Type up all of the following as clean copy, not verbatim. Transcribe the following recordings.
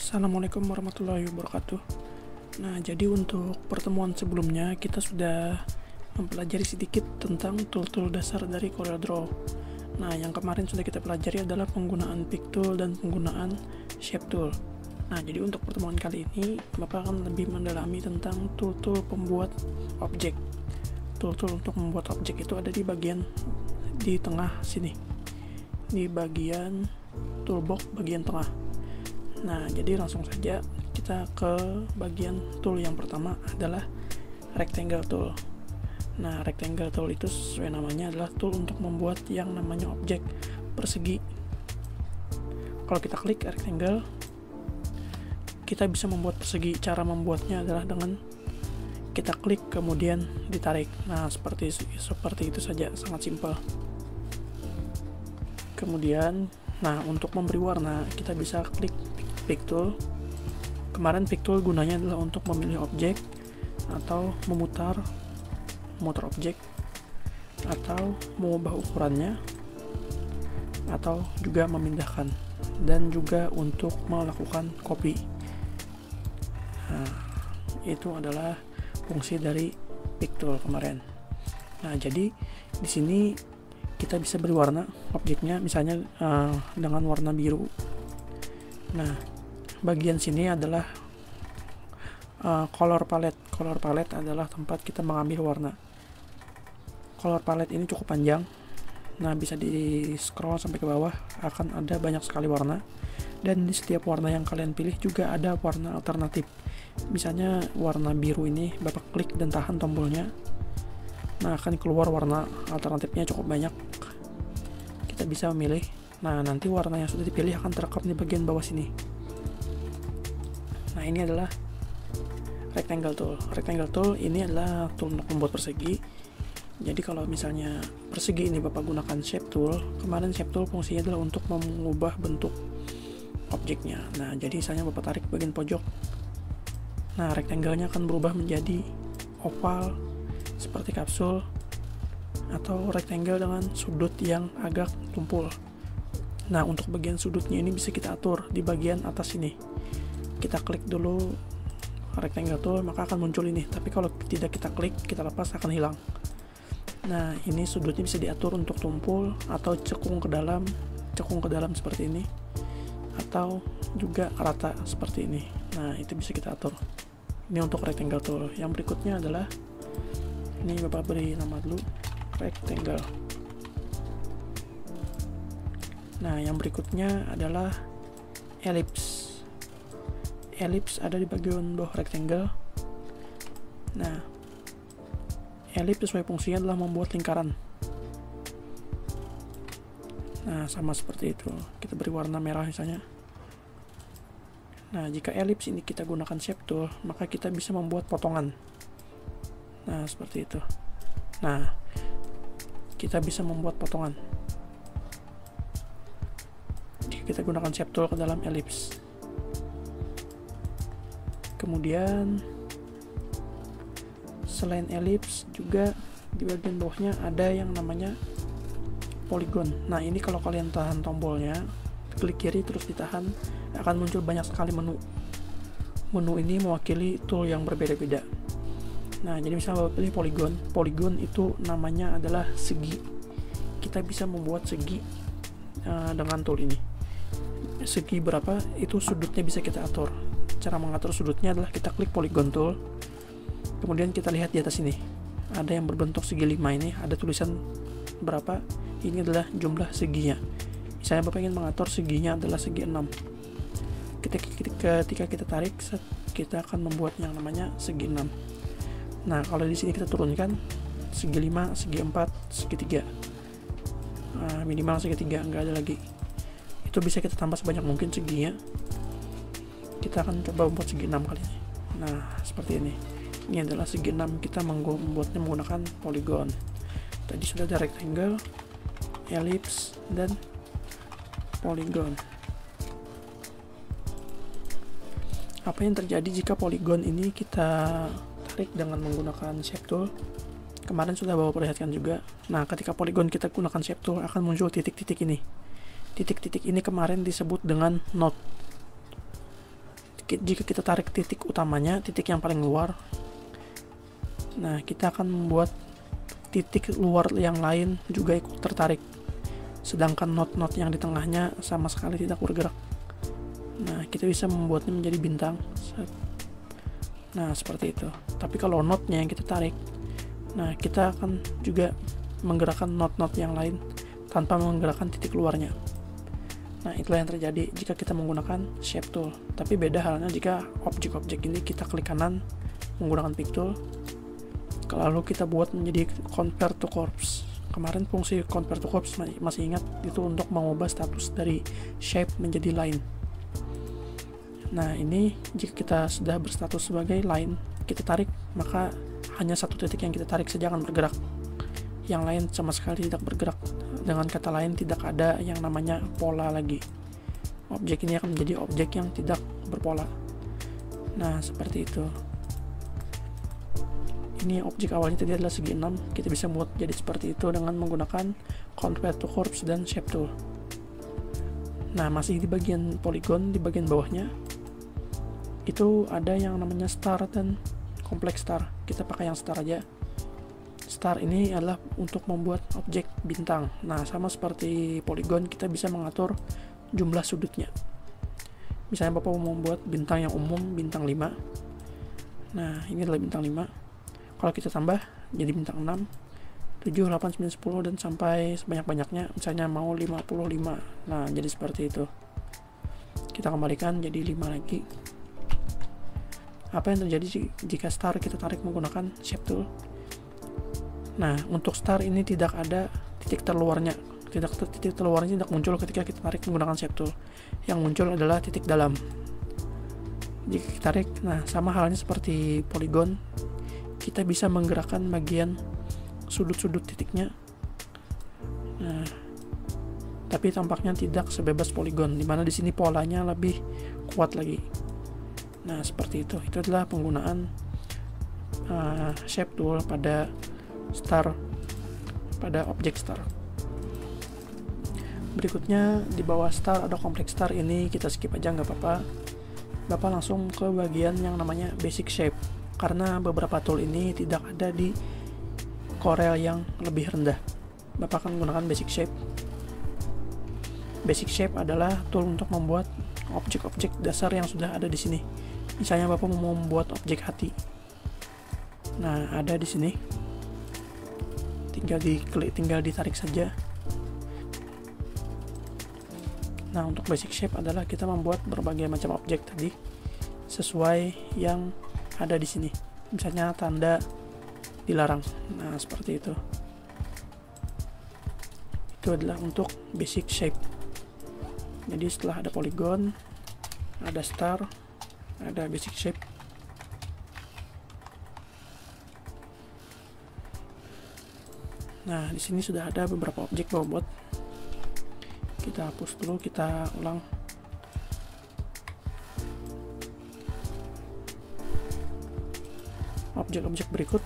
Assalamualaikum warahmatullahi wabarakatuh. Nah, jadi untuk pertemuan sebelumnya kita sudah mempelajari sedikit tentang tool-tool dasar dari CorelDRAW. Nah, yang kemarin sudah kita pelajari adalah penggunaan Pick Tool dan penggunaan Shape Tool. Nah, jadi untuk pertemuan kali ini Bapak akan lebih mendalami tentang tool-tool pembuat objek. Tool-tool untuk membuat objek itu ada di bagian di tengah sini, di bagian toolbox bagian tengah. Nah, jadi langsung saja kita ke bagian tool yang pertama adalah rectangle tool. Nah, rectangle tool itu sesuai namanya adalah tool untuk membuat yang namanya objek persegi. Kalau kita klik rectangle, kita bisa membuat persegi. Cara membuatnya adalah dengan kita klik kemudian ditarik. Nah, seperti itu saja, sangat simpel. Kemudian, nah untuk memberi warna kita bisa klik Pick Tool. Kemarin Pick Tool gunanya adalah untuk memilih objek atau memutar objek atau mengubah ukurannya atau juga memindahkan dan juga untuk melakukan copy. Nah, itu adalah fungsi dari Pick Tool kemarin. Nah, jadi di sini kita bisa beri warna objeknya misalnya dengan warna biru. Nah, bagian sini adalah color palette. Color palette adalah tempat kita mengambil warna. Color palette ini cukup panjang. Nah, bisa di scroll sampai ke bawah, akan ada banyak sekali warna. Dan di setiap warna yang kalian pilih juga ada warna alternatif. Misalnya warna biru ini, Bapak klik dan tahan tombolnya. Nah, akan keluar warna alternatifnya cukup banyak. Kita bisa memilih. Nah, nanti warna yang sudah dipilih akan terekam di bagian bawah sini. Nah, ini adalah rectangle tool. Rectangle tool ini adalah tool untuk membuat persegi. Jadi kalau misalnya persegi ini Bapak gunakan shape tool, kemarin shape tool fungsinya adalah untuk mengubah bentuk objeknya. Nah, jadi misalnya Bapak tarik bagian pojok. Nah, rectangle-nya akan berubah menjadi oval seperti kapsul atau rectangle dengan sudut yang agak tumpul. Nah, untuk bagian sudutnya ini bisa kita atur di bagian atas ini. Kita klik dulu rectangle tool, maka akan muncul ini. Tapi kalau tidak kita klik, kita lepas, akan hilang. Nah, ini sudutnya bisa diatur untuk tumpul atau cekung ke dalam seperti ini, atau juga rata seperti ini. Nah, itu bisa kita atur. Ini untuk rectangle tool. Yang berikutnya adalah ini, Bapak beri nama dulu rectangle. Nah, yang berikutnya adalah ellipse. Ellipse ada di bagian bawah rectangle. Nah, ellipse sesuai fungsinya adalah membuat lingkaran. Nah, sama seperti itu. Kita beri warna merah misalnya. Nah, jika ellipse ini kita gunakan shape tool, maka kita bisa membuat potongan. Nah, seperti itu. Nah, kita bisa membuat potongan jika kita gunakan shape tool ke dalam ellipse. Kemudian selain ellipse juga di bagian bawahnya ada yang namanya polygon. Nah, ini kalau kalian tahan tombolnya, klik kiri terus ditahan, akan muncul banyak sekali menu. Menu ini mewakili tool yang berbeda-beda. Nah, jadi misalnya Bapak pilih polygon. Polygon itu namanya adalah segi. Kita bisa membuat segi dengan tool ini. Segi berapa itu sudutnya bisa kita atur. Cara mengatur sudutnya adalah kita klik polygon tool, kemudian kita lihat di atas ini ada yang berbentuk segi 5 ini, ada tulisan berapa, ini adalah jumlah seginya. Misalnya Bapak ingin mengatur seginya adalah segi 6. Ketika kita tarik, kita akan membuat yang namanya segi 6. Nah, kalau di sini kita turunkan segi 5, segi 4, segi 3, minimal segi 3, nggak ada lagi. Itu bisa kita tambah sebanyak mungkin seginya. Kita akan coba membuat segi 6 kali ini. Nah, seperti ini. Ini adalah segi 6, kita membuatnya menggunakan polygon. Tadi sudah ada rectangle, ellipse, dan polygon. Apa yang terjadi jika polygon ini kita tarik dengan menggunakan shape tool? Kemarin sudah Bapak perlihatkan juga. Nah, ketika polygon kita gunakan shape tool, akan muncul titik-titik ini. Titik-titik ini kemarin disebut dengan node. jika kita tarik titik utamanya, titik yang paling luar, nah kita akan membuat titik luar yang lain juga ikut tertarik, sedangkan not-not yang di tengahnya sama sekali tidak bergerak. Nah, kita bisa membuatnya menjadi bintang. Nah, seperti itu. Tapi kalau not-nya yang kita tarik, nah kita akan juga menggerakkan not-not yang lain tanpa menggerakkan titik luarnya. Nah, itulah yang terjadi jika kita menggunakan shape tool. Tapi beda halnya jika objek-objek ini kita klik kanan menggunakan pick tool, lalu kita buat menjadi convert to corpse. Kemarin fungsi convert to corpse masih ingat, itu untuk mengubah status dari shape menjadi line. Nah, ini jika kita sudah berstatus sebagai line, kita tarik, maka hanya satu titik yang kita tarik saja akan bergerak. Yang lain sama sekali tidak bergerak. Dengan kata lain, tidak ada yang namanya pola lagi. Objek ini akan menjadi objek yang tidak berpola. Nah, seperti itu. Ini objek awalnya tadi adalah segi 6, kita bisa buat jadi seperti itu dengan menggunakan convert to corpse dan shape tool. Nah, masih di bagian polygon, di bagian bawahnya itu ada yang namanya star dan complex star. Kita pakai yang star aja. Star ini adalah untuk membuat objek bintang. Nah, sama seperti polygon, kita bisa mengatur jumlah sudutnya. Misalnya Bapak mau membuat bintang yang umum, bintang 5. Nah, ini adalah bintang 5. Kalau kita tambah jadi bintang 6, 7, 8, 9, 10 dan sampai sebanyak-banyaknya, misalnya mau 55. Nah, jadi seperti itu. Kita kembalikan jadi 5 lagi. Apa yang terjadi jika star kita tarik menggunakan shape tool? Nah, untuk star ini tidak ada titik terluarnya. Titik terluarnya tidak muncul ketika kita tarik menggunakan shape tool. Yang muncul adalah titik dalam. Jika kita tarik, nah sama halnya seperti polygon, kita bisa menggerakkan bagian sudut-sudut titiknya. Nah, tapi tampaknya tidak sebebas polygon, dimana di sini polanya lebih kuat lagi. Nah, seperti itu. Itu adalah penggunaan shape tool pada star, pada objek star. Berikutnya di bawah star ada complex star, ini kita skip aja nggak apa-apa. Bapak langsung ke bagian yang namanya basic shape. Karena beberapa tool ini tidak ada di Corel yang lebih rendah. Bapak akan menggunakan basic shape. Basic shape adalah tool untuk membuat objek-objek dasar yang sudah ada di sini. Misalnya Bapak mau membuat objek hati. Nah, ada di sini. Tinggal ditarik saja. Nah, untuk basic shape adalah kita membuat berbagai macam objek tadi sesuai yang ada di sini. Misalnya tanda dilarang. Nah, seperti itu. Itu adalah untuk basic shape. Jadi setelah ada polygon, ada star, ada basic shape. Nah, di sini sudah ada beberapa objek bobot. Kita hapus dulu, kita ulang. Objek-objek berikut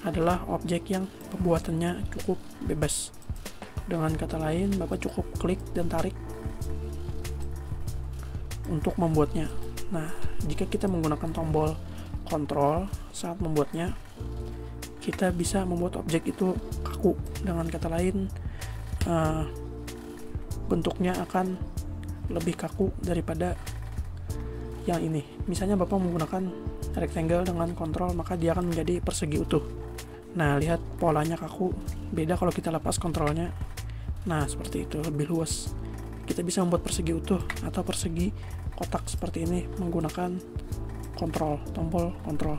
adalah objek yang pembuatannya cukup bebas. Dengan kata lain, Bapak cukup klik dan tarik untuk membuatnya. Nah, jika kita menggunakan tombol kontrol saat membuatnya, kita bisa membuat objek itu kaku. Dengan kata lain, bentuknya akan lebih kaku daripada yang ini. Misalnya Bapak menggunakan rectangle dengan kontrol, maka dia akan menjadi persegi utuh. Nah, lihat polanya kaku. Beda kalau kita lepas kontrolnya. Nah, seperti itu, lebih luas. Kita bisa membuat persegi utuh atau persegi kotak seperti ini menggunakan kontrol, tombol kontrol.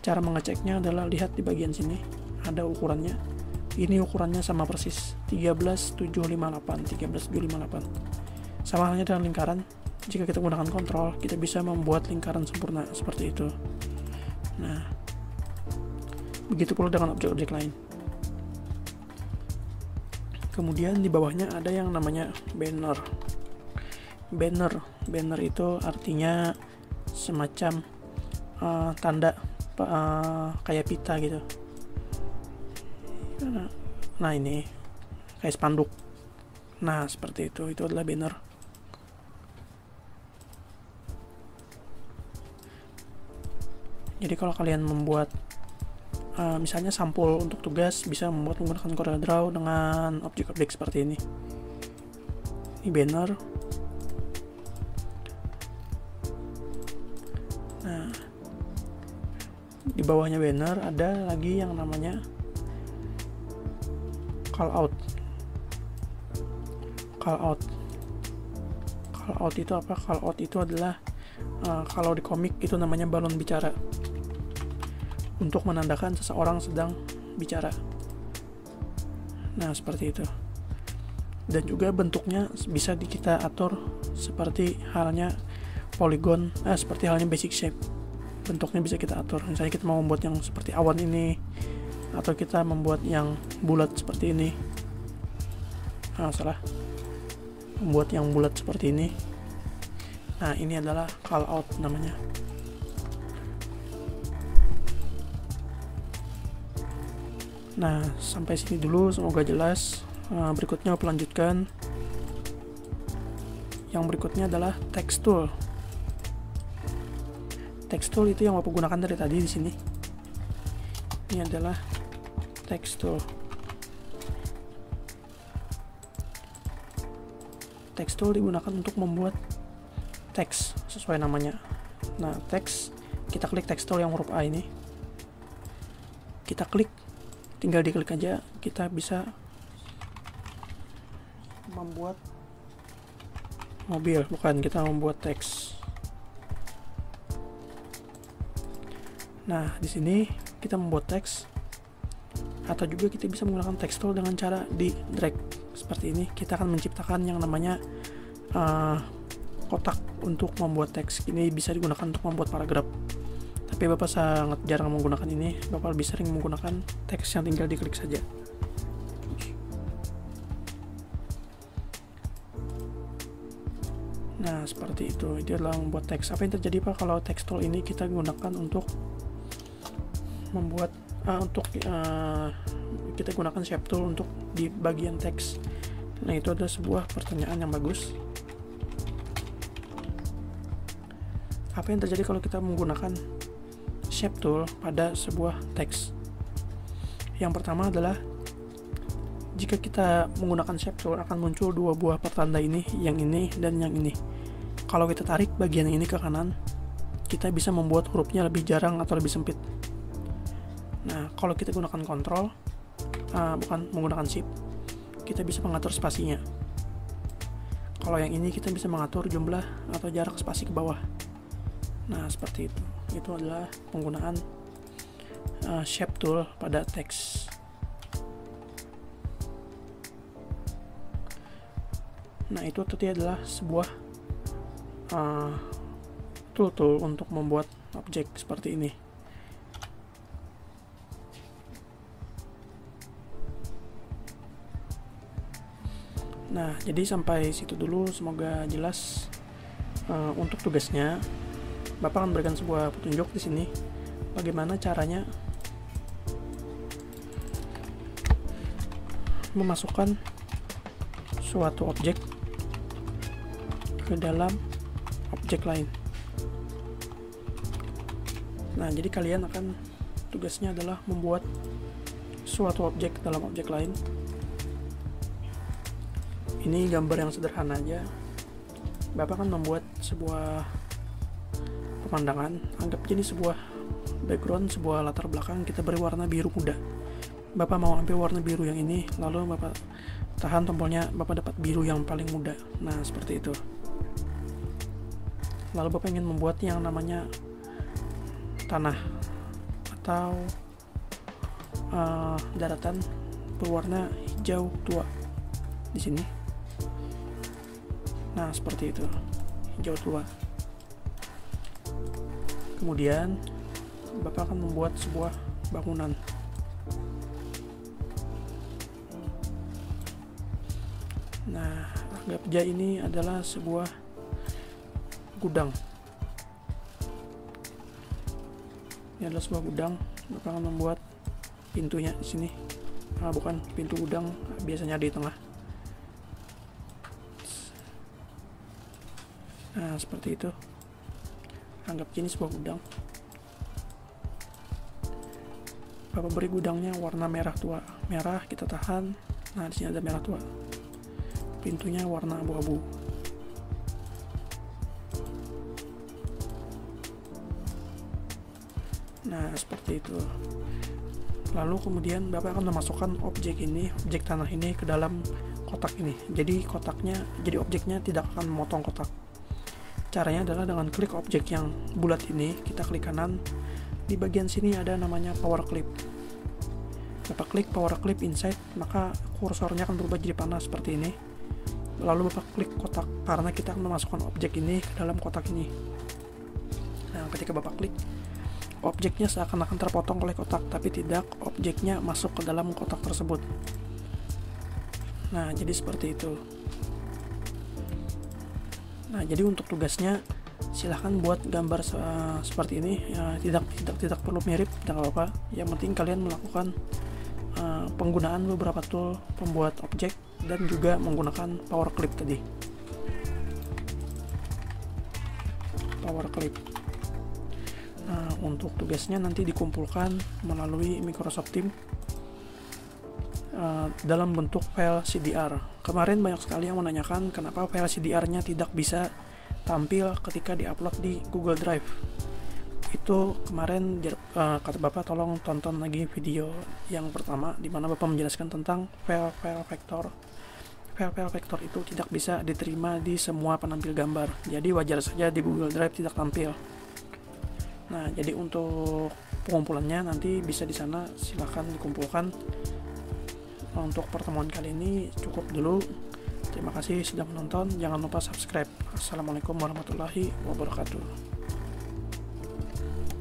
Cara mengeceknya adalah lihat di bagian sini, ada ukurannya. Ini ukurannya sama persis, 13758, 13758. Sama halnya dengan lingkaran. Jika kita menggunakan kontrol, kita bisa membuat lingkaran sempurna seperti itu. Nah, begitu pula dengan objek-objek lain. Kemudian di bawahnya ada yang namanya banner. Banner itu artinya semacam tanda kayak pita gitu. Nah, ini kayak spanduk. Nah, seperti itu adalah banner. Jadi kalau kalian membuat misalnya sampul untuk tugas, bisa membuat menggunakan CorelDRAW dengan objek-objek seperti ini. Ini banner. Nah, di bawahnya banner ada lagi yang namanya callout. Callout itu apa? Callout itu adalah kalau di komik itu namanya balon bicara, untuk menandakan seseorang sedang bicara. Nah, seperti itu. Dan juga bentuknya bisa kita atur seperti halnya polygon, seperti halnya basic shape. Bentuknya bisa kita atur. Misalnya kita mau membuat yang seperti awan ini, atau kita membuat yang bulat seperti ini. Membuat yang bulat seperti ini. Nah, ini adalah callout namanya. Nah, sampai sini dulu, semoga jelas. Berikutnya aku lanjutkan. Yang berikutnya adalah text tool. Text tool itu yang Bapak gunakan dari tadi di sini. Ini adalah text tool. Text tool digunakan untuk membuat teks sesuai namanya. Nah, teks, kita klik text tool yang huruf A ini. Kita klik, tinggal diklik aja, kita bisa membuat mobil, bukan, kita membuat teks. Nah, di sini kita membuat teks, atau juga kita bisa menggunakan text tool dengan cara di drag seperti ini. Kita akan menciptakan yang namanya kotak untuk membuat teks. Ini bisa digunakan untuk membuat paragraf. Tapi Bapak sangat jarang menggunakan ini. Bapak lebih sering menggunakan teks yang tinggal diklik saja. Nah, seperti itu. Itu adalah membuat teks. Apa yang terjadi Pak kalau text tool ini kita gunakan untuk membuat kita gunakan shape tool untuk di bagian teks? Nah, itu adalah sebuah pertanyaan yang bagus. Apa yang terjadi kalau kita menggunakan shape tool pada sebuah teks? Yang pertama adalah jika kita menggunakan shape tool akan muncul dua buah pertanda ini, yang ini dan yang ini. Kalau kita tarik bagian ini ke kanan, kita bisa membuat hurufnya lebih jarang atau lebih sempit. Nah, kalau kita gunakan kontrol, bukan menggunakan shift, kita bisa mengatur spasinya. Kalau yang ini kita bisa mengatur jumlah atau jarak spasi ke bawah. Nah, seperti itu. Itu adalah penggunaan shape tool pada teks. Nah, itu tadi adalah sebuah tool untuk membuat objek seperti ini. Nah, jadi sampai situ dulu, semoga jelas. Untuk tugasnya, Bapak akan berikan sebuah petunjuk di sini bagaimana caranya memasukkan suatu objek ke dalam objek lain. Nah, jadi kalian akan, tugasnya adalah membuat suatu objek dalam objek lain. Ini gambar yang sederhana aja. Bapak akan membuat sebuah pemandangan, anggap jadi sebuah background, sebuah latar belakang, kita beri warna biru muda. Bapak mau ambil warna biru yang ini, lalu Bapak tahan tombolnya, Bapak dapat biru yang paling muda. Nah, seperti itu. Lalu Bapak ingin membuat yang namanya tanah atau daratan berwarna hijau tua di sini. Nah, seperti itu, hijau tua. Kemudian Bapak akan membuat sebuah bangunan. Nah, anggap aja ini adalah sebuah gudang. Ini adalah sebuah gudang. Bapak akan membuat pintunya di sini. Bukan pintu gudang, biasanya di tengah. Nah, seperti itu. Anggap ini sebuah gudang. Bapak beri gudangnya warna merah tua. Merah kita tahan. Nah, di sini ada merah tua. Pintunya warna abu-abu. Nah, seperti itu. Lalu kemudian Bapak akan memasukkan objek tanah ini ke dalam kotak ini. Jadi objeknya tidak akan memotong kotak. Caranya adalah dengan klik objek yang bulat ini, kita klik kanan. Di bagian sini ada namanya power clip. Bapak klik power clip inside, maka kursornya akan berubah jadi panah seperti ini. Lalu Bapak klik kotak, karena kita akan memasukkan objek ini ke dalam kotak ini. Nah, ketika Bapak klik, objeknya seakan-akan terpotong oleh kotak, tapi tidak, objeknya masuk ke dalam kotak tersebut. Nah, jadi seperti itu. Nah, jadi untuk tugasnya silahkan buat gambar seperti ini ya, tidak perlu mirip, tidak apa-apa. Yang penting kalian melakukan penggunaan beberapa tool pembuat objek dan juga menggunakan power clip tadi. Power clip. Nah, untuk tugasnya nanti dikumpulkan melalui Microsoft Teams dalam bentuk file CDR. Kemarin banyak sekali yang menanyakan kenapa file CDR-nya tidak bisa tampil ketika diupload di Google Drive. Itu kemarin kata Bapak tolong tonton lagi video yang pertama di mana Bapak menjelaskan tentang file vektor. File vektor itu tidak bisa diterima di semua penampil gambar. Jadi wajar saja di Google Drive tidak tampil. Nah, jadi untuk pengumpulannya nanti bisa di sana, silahkan dikumpulkan. Untuk pertemuan kali ini cukup dulu. Terima kasih sudah menonton. Jangan lupa subscribe. Assalamualaikum warahmatullahi wabarakatuh.